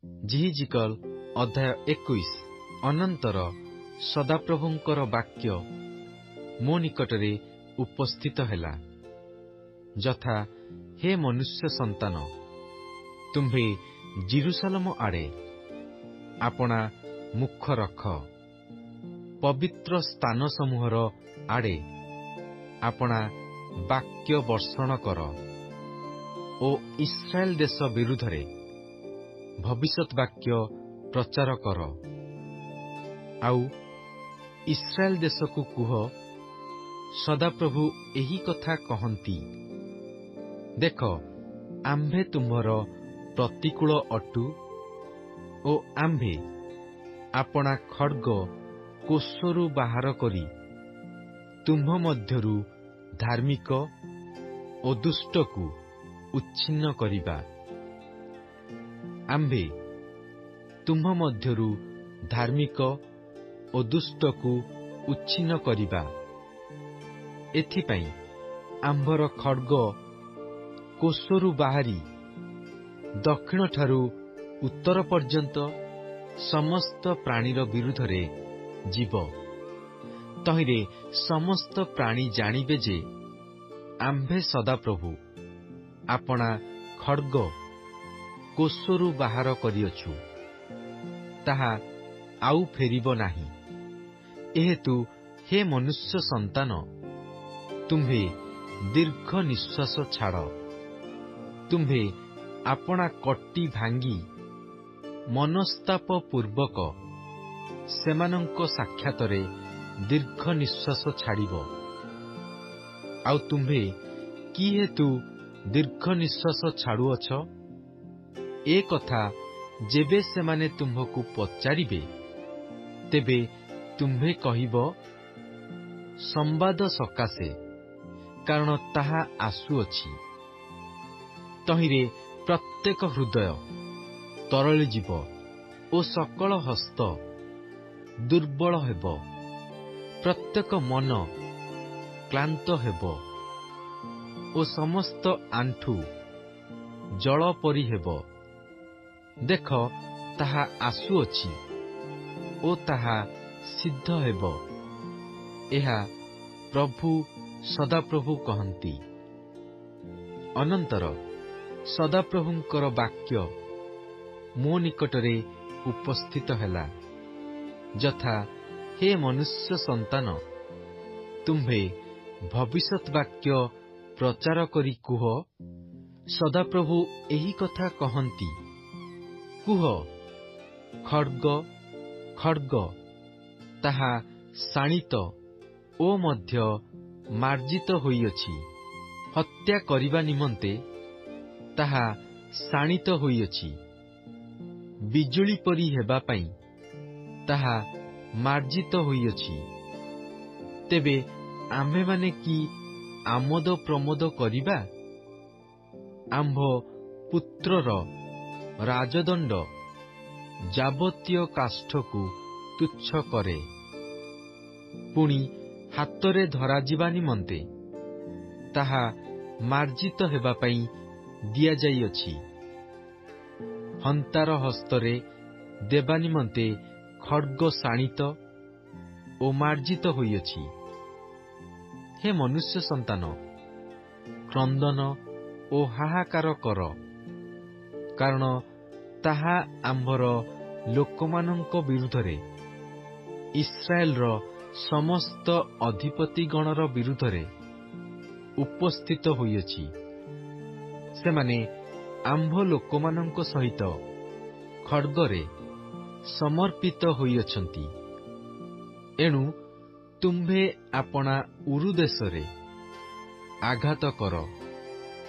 ଜିହିଜିକଲ ଅଧ୍ୟାୟ 21। ଅନନ୍ତର ସଦାପ୍ରଭୁଙ୍କର ବାକ୍ୟ ମୋ ନିକଟରେ ଉପସ୍ଥିତ ହେଲା, ଯଥା, ହେ ମନୁଷ୍ୟ ସନ୍ତାନ, ତୁମ୍ଭେ ଜିରୁସାଲମ ଆଡ଼େ ଆପଣା ମୁଖ ରଖ, ପବିତ୍ର ସ୍ଥାନ ସମୂହର ଆଡ଼େ ଆପଣା ବାକ୍ୟ ବର୍ଷଣ କର ଓ ଇସ୍ରାଏଲ ଦେଶ ବିରୁଦ୍ଧରେ ଭବିଷ୍ୟତ ବାକ୍ୟ ପ୍ରଚାର କର। ଆଉ ଇସ୍ରାଏଲ ଦେଶକୁ କୁହ, ସଦାପ୍ରଭୁ ଏହି କଥା କହନ୍ତି, ଦେଖ, ଆମ୍ଭେ ତୁମ୍ଭର ପ୍ରତିକୂଳ ଅଟୁ ଓ ଆମ୍ଭେ ଆପଣା ଖଡ୍ଗ କୋଷରୁ ବାହାର କରି ତୁମ୍ଭ ମଧ୍ୟରୁ ଧାର୍ମିକ ଓ ଦୁଷ୍ଟକୁ ଉଚ୍ଛିନ୍ନ କରିବା। ଆମ୍ଭେ ତୁମ୍ଭ ମଧ୍ୟରୁ ଧାର୍ମିକ ଓ ଦୁଷ୍ଟକୁ ଉଚ୍ଛିନ୍ନ କରିବା। ଏଥିପାଇଁ ଆମ୍ଭର ଖଡ୍ଗ କୋଷରୁ ବାହାରି ଦକ୍ଷିଣଠାରୁ ଉତ୍ତର ପର୍ଯ୍ୟନ୍ତ ସମସ୍ତ ପ୍ରାଣୀର ବିରୁଦ୍ଧରେ ଯିବ। ତହିଁରେ ସମସ୍ତ ପ୍ରାଣୀ ଜାଣିବେ ଯେ ଆମ୍ଭେ ସଦାପ୍ରଭୁ ଆପଣା ଖଡ୍ଗ କୋଷରୁ ବାହାର କରିଅଛୁ, ତାହା ଆଉ ଫେରିବ ନାହିଁ। ଏହେତୁ ହେ ମନୁଷ୍ୟ ସନ୍ତାନ, ତୁମ୍ଭେ ଦୀର୍ଘ ନିଶ୍ୱାସ ଛାଡ଼। ତୁମ୍ଭେ ଆପଣା କଟି ଭାଙ୍ଗି ମନସ୍ତାପ ପୂର୍ବକ ସେମାନଙ୍କ ସାକ୍ଷାତରେ ଦୀର୍ଘ ନିଶ୍ୱାସ ଛାଡ଼ିବ। ଆଉ ତୁମ୍ଭେ କି ହେତୁ ଦୀର୍ଘ ନିଶ୍ୱାସ ଛାଡୁଅଛ? ଏ କଥା ଯେବେ ସେମାନେ ତୁମ୍ଭକୁ ପଚାରିବେ, ତେବେ ତୁମ୍ଭେ କହିବ, ସମ୍ବାଦ ସକାଶେ, କାରଣ ତାହା ଆସୁଅଛି। ତହିଁରେ ପ୍ରତ୍ୟେକ ହୃଦୟ ତରଳିଯିବ ଓ ସକଳ ହସ୍ତ ଦୁର୍ବଳ ହେବ। ପ୍ରତ୍ୟେକ ମନ କ୍ଳାନ୍ତ ହେବ ଓ ସମସ୍ତ ଆଣ୍ଠୁ ଜଳ ପରି ହେବ। ଦେଖ, ତାହା ଆସୁଅଛି ଓ ତାହା ସିଦ୍ଧ ହେବ। ଏହା ପ୍ରଭୁ ସଦାପ୍ରଭୁ କହନ୍ତି। ଅନନ୍ତର ସଦାପ୍ରଭୁଙ୍କର ବାକ୍ୟ ମୋ ନିକଟରେ ଉପସ୍ଥିତ ହେଲା, ଯଥା, ହେ ମନୁଷ୍ୟ ସନ୍ତାନ, ତୁମ୍ଭେ ଭବିଷ୍ୟତ ବାକ୍ୟ ପ୍ରଚାର କରି କୁହ, ସଦାପ୍ରଭୁ ଏହି କଥା କହନ୍ତି, କୁହ, ଖଡ୍ଗ ଖଡ୍ଗ ତାହା ଶାଣିତ ଓ ମଧ୍ୟ ମାର୍ଜିତ ହୋଇଅଛି। ହତ୍ୟା କରିବା ନିମନ୍ତେ ତାହା ଶାଣିତ ହୋଇଅଛି। ବିଜୁଳି ପରି ହେବା ପାଇଁ ତାହା ମାର୍ଜିତ ହୋଇଅଛି। ତେବେ ଆମ୍ଭେମାନେ କି ଆମୋଦ ପ୍ରମୋଦ କରିବା? ଆମ୍ଭ ପୁତ୍ରର ରାଜଦଣ୍ଡ ଯାବତୀୟ କାଷ୍ଠକୁ ତୁଚ୍ଛ କରେ। ପୁଣି ହାତରେ ଧରାଯିବା ନିମନ୍ତେ ତାହା ମାର୍ଜିତ ହେବା ପାଇଁ ଦିଆଯାଇଅଛି। ହନ୍ତାର ହସ୍ତରେ ଦେବା ନିମନ୍ତେ ଖଡ୍ଗ ଶାଣିତ ଓ ମାର୍ଜିତ ହୋଇଅଛି। ହେ ମନୁଷ୍ୟ ସନ୍ତାନ, କ୍ରନ୍ଦନ ଓ ହାହାକାର କର, କାରଣ ତାହା ଆମ୍ଭର ଲୋକମାନଙ୍କ ବିରୁଦ୍ଧରେ, ଇସ୍ରାଏଲର ସମସ୍ତ ଅଧିପତିଗଣର ବିରୁଦ୍ଧରେ ଉପସ୍ଥିତ ହୋଇଅଛି। ସେମାନେ ଆମ୍ଭ ଲୋକମାନଙ୍କ ସହିତ ଖଡ୍ଗରେ ସମର୍ପିତ ହୋଇଅଛନ୍ତି। ଏଣୁ ତୁମ୍ଭେ ଆପଣା ଉରୁଦେଶରେ ଆଘାତ କର,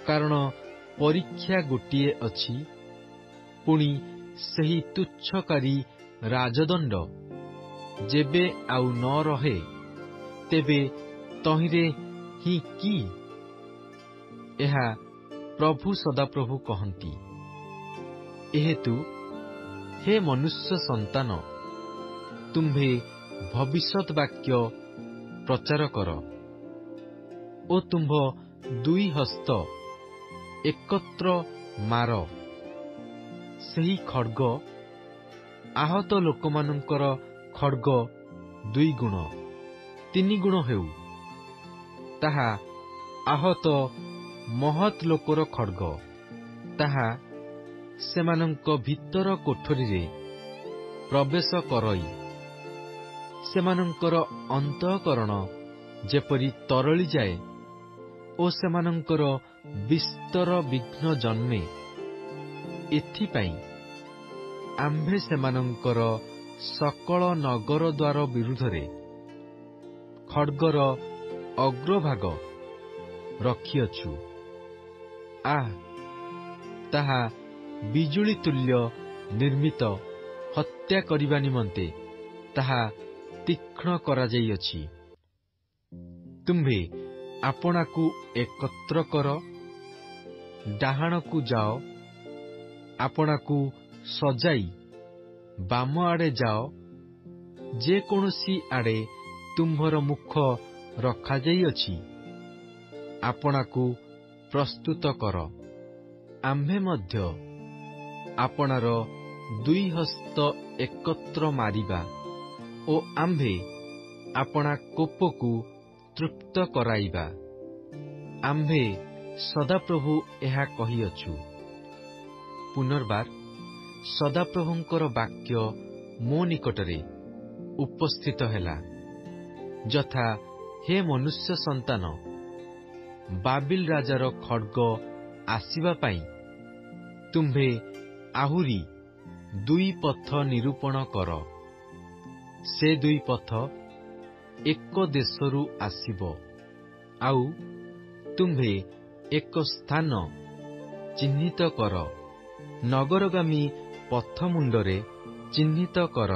କାରଣ ପରୀକ୍ଷା ଗୋଟିଏ ଅଛି। ପୁଣି ସେହି ତୁଚ୍ଛକାରୀ ରାଜଦଣ୍ଡ ଯେବେ ଆଉ ନ ରହେ, ତେବେ ତହିଁରେ ହିଁ କି? ଏହା ପ୍ରଭୁ ସଦାପ୍ରଭୁ କହନ୍ତି। ଏହେତୁ ହେ ମନୁଷ୍ୟ ସନ୍ତାନ, ତୁମ୍ଭେ ଭବିଷ୍ୟତ ବାକ୍ୟ ପ୍ରଚାର କର ଓ ତୁମ୍ଭ ଦୁଇ ହସ୍ତ ଏକତ୍ର ମାର। ସେହି ଖଡ୍ଗ ଆହତ ଲୋକମାନଙ୍କର ଖଡ୍ଗ 2 ଗୁଣ 3 ଗୁଣ ହେଉ, ତାହା ଆହତ ମହତ୍ ଲୋକର ଖଡ୍ଗ, ତାହା ସେମାନଙ୍କ ଭିତର କୋଠରୀରେ ପ୍ରବେଶ କରଇ ସେମାନଙ୍କର ଅନ୍ତଃକରଣ ଯେପରି ତରଳିଯାଏ ଓ ସେମାନଙ୍କର ବିସ୍ତର ବିଘ୍ନ ଜନ୍ମେ, ଏଥିପାଇଁ ଆମ୍ଭେ ସେମାନଙ୍କର ସକଳ ନଗରଦ୍ୱାର ବିରୁଦ୍ଧରେ ଖଡ୍ଗର ଅଗ୍ରଭାଗ ରଖିଅଛୁ। ତାହା ବିଜୁଳି ତୁଲ୍ୟ ନିର୍ମିତ ହତ୍ୟା କରିବା ନିମନ୍ତେ ତାହା ତୀକ୍ଷ୍ଣ କରାଯାଇଅଛି। ତୁମ୍ଭେ ଆପଣାକୁ ଏକତ୍ର କର, ଡାହାଣକୁ ଯାଅ, ଆପଣାକୁ ସଜାଇ ବାମ ଆଡ଼େ ଯାଅ, ଯେ କୌଣସି ଆଡ଼େ ତୁମ୍ଭର ମୁଖ ରଖାଯାଇଅଛି, ଆପଣାକୁ ପ୍ରସ୍ତୁତ କର। ଆମ୍ଭେ ମଧ୍ୟ ଆପଣାର 2 ହସ୍ତ ଏକତ୍ର ମାରିବା ଓ ଆମ୍ଭେ ଆପଣା କୋପକୁ ତୃପ୍ତ କରାଇବା। ଆମ୍ଭେ ସଦାପ୍ରଭୁ ଏହା କହିଅଛୁ। ପୁନର୍ବାର ସଦାପ୍ରଭୁଙ୍କର ବାକ୍ୟ ମୋ ନିକଟରେ ଉପସ୍ଥିତ ହେଲା, ଯଥା, ହେ ମନୁଷ୍ୟ ସନ୍ତାନ, ବାବିଲ ରାଜାର ଖଡ୍ଗ ଆସିବା ପାଇଁ ତୁମ୍ଭେ ଆହୁରି 2 ପଥ ନିରୂପଣ କର। ସେ 2 ପଥ ଏକ ଦେଶରୁ ଆସିବ, ଆଉ ତୁମ୍ଭେ ଏକ ସ୍ଥାନ ଚିହ୍ନିତ କର, ନଗରଗାମୀ ପଥ ମୁଣ୍ଡରେ ଚିହ୍ନିତ କର।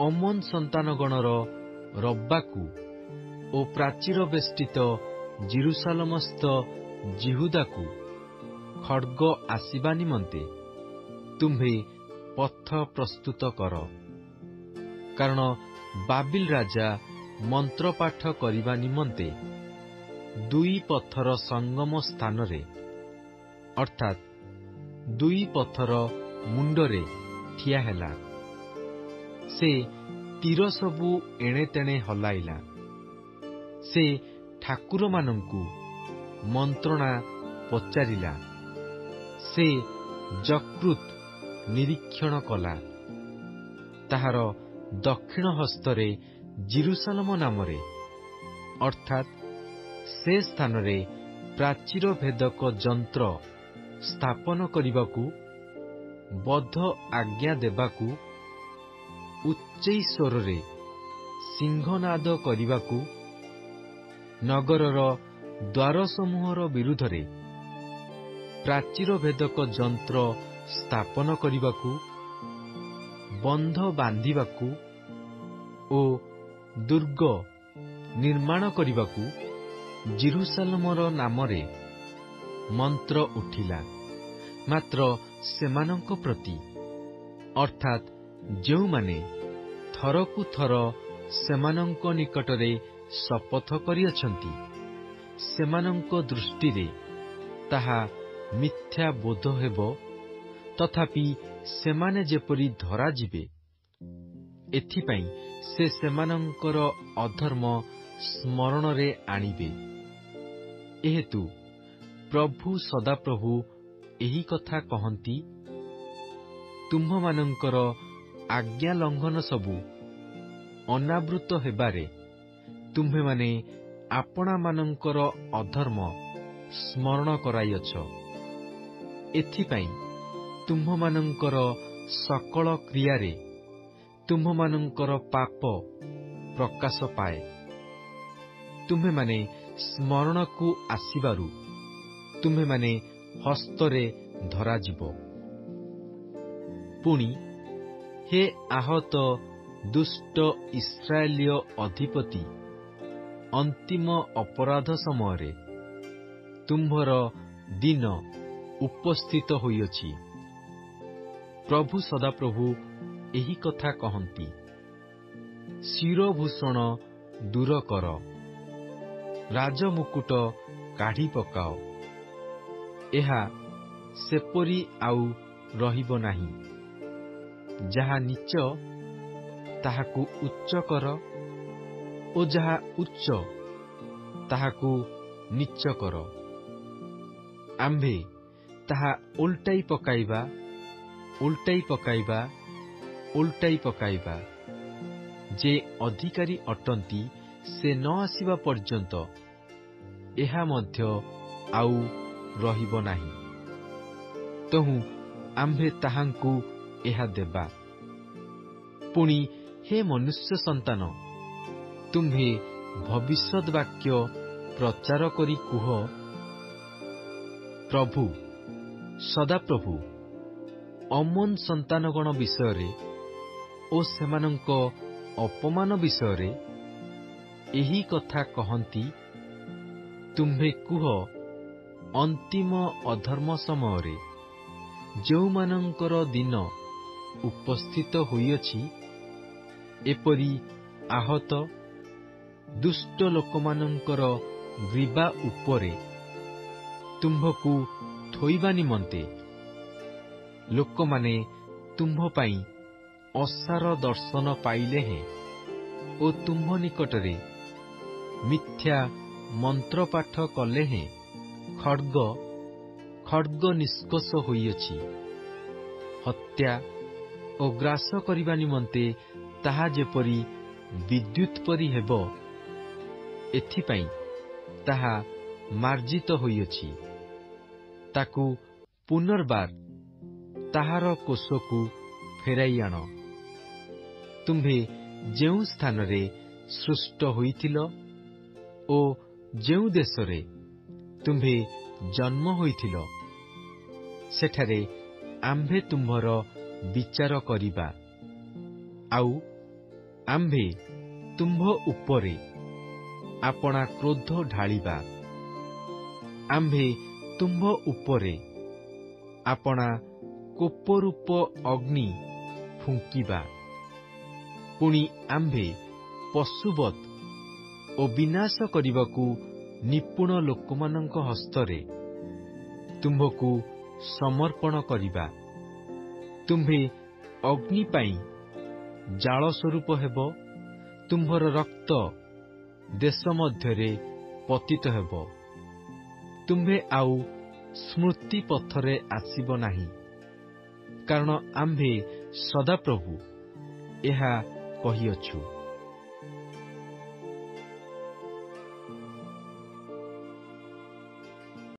ଅମୋନ ସନ୍ତାନଗଣର ରବ୍ବାକୁ ଓ ପ୍ରାଚୀର ବେଷ୍ଟିତ ଜିରୁସାଲମସ୍ଥ ଜିହୁଦାକୁ ଖଡ୍ଗ ଆସିବା ନିମନ୍ତେ ତୁମ୍ଭେ ପଥ ପ୍ରସ୍ତୁତ କର। କାରଣ ବାବିଲ ରାଜା ମନ୍ତ୍ରପାଠ କରିବା ନିମନ୍ତେ 2 ପଥର ସଙ୍ଗମ ସ୍ଥାନରେ, ଅର୍ଥାତ୍ 2 ପଥର ମୁଣ୍ଡରେ ଠିଆ ହେଲା। ସେ ତୀର ସବୁ ଏଣେତେଣେ ହଲାଇଲା। ସେ ଠାକୁରମାନଙ୍କୁ ମନ୍ତ୍ରଣା ପଚାରିଲା। ସେ ଯକୃତ୍ ନିରୀକ୍ଷଣ କଲା। ତାହାର ଦକ୍ଷିଣ ହସ୍ତରେ ଜିରୁସାଲମ ନାମରେ, ଅର୍ଥାତ୍ ସେ ସ୍ଥାନରେ ପ୍ରାଚୀର ଭେଦକ ଯନ୍ତ୍ର ସ୍ଥାପନ କରିବାକୁ, ବଦ୍ଧ ଆଜ୍ଞା ଦେବାକୁ, ଉଚ୍ଚେଇ ସ୍ୱରରେ ସିଂହନାଦ କରିବାକୁ, ନଗରର ଦ୍ୱାରସମୂହର ବିରୁଦ୍ଧରେ ପ୍ରାଚୀର ଭେଦକ ଯନ୍ତ୍ର ସ୍ଥାପନ କରିବାକୁ, ବନ୍ଧ ବାନ୍ଧିବାକୁ ଓ ଦୁର୍ଗ ନିର୍ମାଣ କରିବାକୁ ଜିରୁସାଲମର ନାମରେ ମନ୍ତ୍ର ଉଠିଲା। ମାତ୍ର ସେମାନଙ୍କ ପ୍ରତି, ଅର୍ଥାତ୍ ଯେଉଁମାନେ ଥରକୁ ଥର ସେମାନଙ୍କ ନିକଟରେ ଶପଥ କରିଅଛନ୍ତି, ସେମାନଙ୍କ ଦୃଷ୍ଟିରେ ତାହା ମିଥ୍ୟା ବୋଧ ହେବ, ତଥାପି ସେମାନେ ଯେପରି ଧରାଯିବେ, ଏଥିପାଇଁ ସେ ସେମାନଙ୍କର ଅଧର୍ମ ସ୍ମରଣରେ ଆଣିବେ। ଏହେତୁ ପ୍ରଭୁ ସଦାପ୍ରଭୁ ଏହି କଥା କହନ୍ତି, ତୁମ୍ଭମାନଙ୍କର ଆଜ୍ଞା ଲଙ୍ଘନ ସବୁ ଅନାବୃତ ହେବାରେ ତୁମ୍ଭେମାନେ ଆପଣାମାନଙ୍କର ଅଧର୍ମ ସ୍ମରଣ କରାଇଅଛ। ଏଥିପାଇଁ ତୁମ୍ଭମାନଙ୍କର ସକଳ କ୍ରିୟାରେ ତୁମ୍ଭମାନଙ୍କର ପାପ ପ୍ରକାଶ ପାଏ। ତୁମ୍ଭେମାନେ ସ୍ମରଣକୁ ଆସିବାରୁ ତୁମ୍ଭେମାନେ ହସ୍ତରେ ଧରାଯିବ। ପୁଣି ହେ ଆହତ ଦୁଷ୍ଟ ଇସ୍ରାଏଲୀୟ ଅଧିପତି, ଅନ୍ତିମ ଅପରାଧ ସମୟରେ ତୁମ୍ଭର ଦିନ ଉପସ୍ଥିତ ହୋଇଅଛି। ପ୍ରଭୁ ସଦାପ୍ରଭୁ ଏହି କଥା କହନ୍ତି। ଶିରଭୂଷଣ ଦୂର କର, ରାଜମୁକୁଟ କାଢ଼ି ପକାଅ। ଏହା ସେପରି ଆଉ ରହିବ ନାହିଁ। ଯାହା ନୀଚ ତାହାକୁ ଉଚ୍ଚ କର, ଓ ଯାହା ଉଚ୍ଚ ତାହାକୁ ନୀଚ କର। ଆମ୍ଭେ ତାହା ଓଲଟାଇ ପକାଇବା, ଓଲଟାଇ ପକାଇବା, ଓଲଟାଇ ପକାଇବା। ଯେ ଅଧିକାରୀ ଅଟନ୍ତି ସେ ନ ଆସିବା ପର୍ଯ୍ୟନ୍ତ ଏହା ମଧ୍ୟ ଆଉ ରହିବ ନାହିଁ। ତହୁଁ ଆମ୍ଭେ ତାହାଙ୍କୁ ଏହା ଦେବା। ପୁଣି ହେ ମନୁଷ୍ୟ ସନ୍ତାନ, ତୁମ୍ଭେ ଭବିଷ୍ୟତ୍ ବାକ୍ୟ ପ୍ରଚାର କରି କୁହ, ପ୍ରଭୁ, ସଦାପ୍ରଭୁ ଅମୋନ୍ ସନ୍ତାନଗଣ ବିଷୟରେ ଓ ସେମାନଙ୍କ ଅପମାନ ବିଷୟରେ ଏହି କଥା କହନ୍ତି। ତୁମ୍ଭେ କୁହ, ଅନ୍ତିମ ଅଧର୍ମ ସମୟରେ ଯେଉଁମାନଙ୍କର ଦିନ ଉପସ୍ଥିତ ହୋଇଅଛି, ଏପରି ଆହତ ଦୁଷ୍ଟ ଲୋକମାନଙ୍କର ଗ୍ରୀବା ଉପରେ ତୁମ୍ଭକୁ ଥୋଇବା ନିମନ୍ତେ ଲୋକମାନେ ତୁମ୍ଭ ପାଇଁ ଅସାର ଦର୍ଶନ ପାଇଲେ ହେଁ ଓ ତୁମ୍ଭ ନିକଟରେ ମିଥ୍ୟା ମନ୍ତ୍ରପାଠ କଲେ ହେଁ ଖଡ୍ଗ ଖଡ୍ଗ ନିଷ୍କୋଷ ହୋଇଅଛି। ହତ୍ୟା ଓ ଗ୍ରାସ କରିବା ନିମନ୍ତେ ତାହା ଯେପରି ବିଦ୍ୟୁତ୍ ପରି ହେବ, ଏଥିପାଇଁ ତାହା ମାର୍ଜିତ ହୋଇଅଛି। ତାକୁ ପୁନର୍ବାର ତାହାର କୋଷକୁ ଫେରାଇ ଆଣ। ତୁମ୍ଭେ ଯେଉଁ ସ୍ଥାନରେ ସୃଷ୍ଟ ହୋଇଥିଲ ଓ ଯେଉଁ ଦେଶରେ ତୁମ୍ଭେ ଜନ୍ମ ହୋଇଥିଲ, ସେଠାରେ ଆମ୍ଭେ ତୁମ୍ଭର ବିଚାର କରିବା, ଆଉ ଆମ୍ଭେ ତୁମ୍ଭ ଉପରେ ଆପଣା କ୍ରୋଧ ଢାଳିବା। ଆମ୍ଭେ ତୁମ୍ଭ ଉପରେ ଆପଣା କୋପରୂପ ଅଗ୍ନି ଫୁଙ୍କିବା। ପୁଣି ଆମ୍ଭେ ପଶୁବତ୍ ଓ ବିନାଶ କରିବାକୁ ନିପୁଣ ଲୋକମାନଙ୍କ ହସ୍ତରେ ତୁମ୍ଭକୁ ସମର୍ପଣ କରିବା। ତୁମ୍ଭେ ଅଗ୍ନି ପାଇଁ ଜାଳ ସ୍ୱରୂପ ହେବ, ତୁମ୍ଭର ରକ୍ତ ଦେଶ ମଧ୍ୟରେ ପତିତ ହେବ। ତୁମ୍ଭେ ଆଉ ସ୍ମୃତି ପଥରେ ଆସିବ ନାହିଁ, କାରଣ ଆମ୍ଭେ ସଦାପ୍ରଭୁ ଏହା କହିଅଛୁ।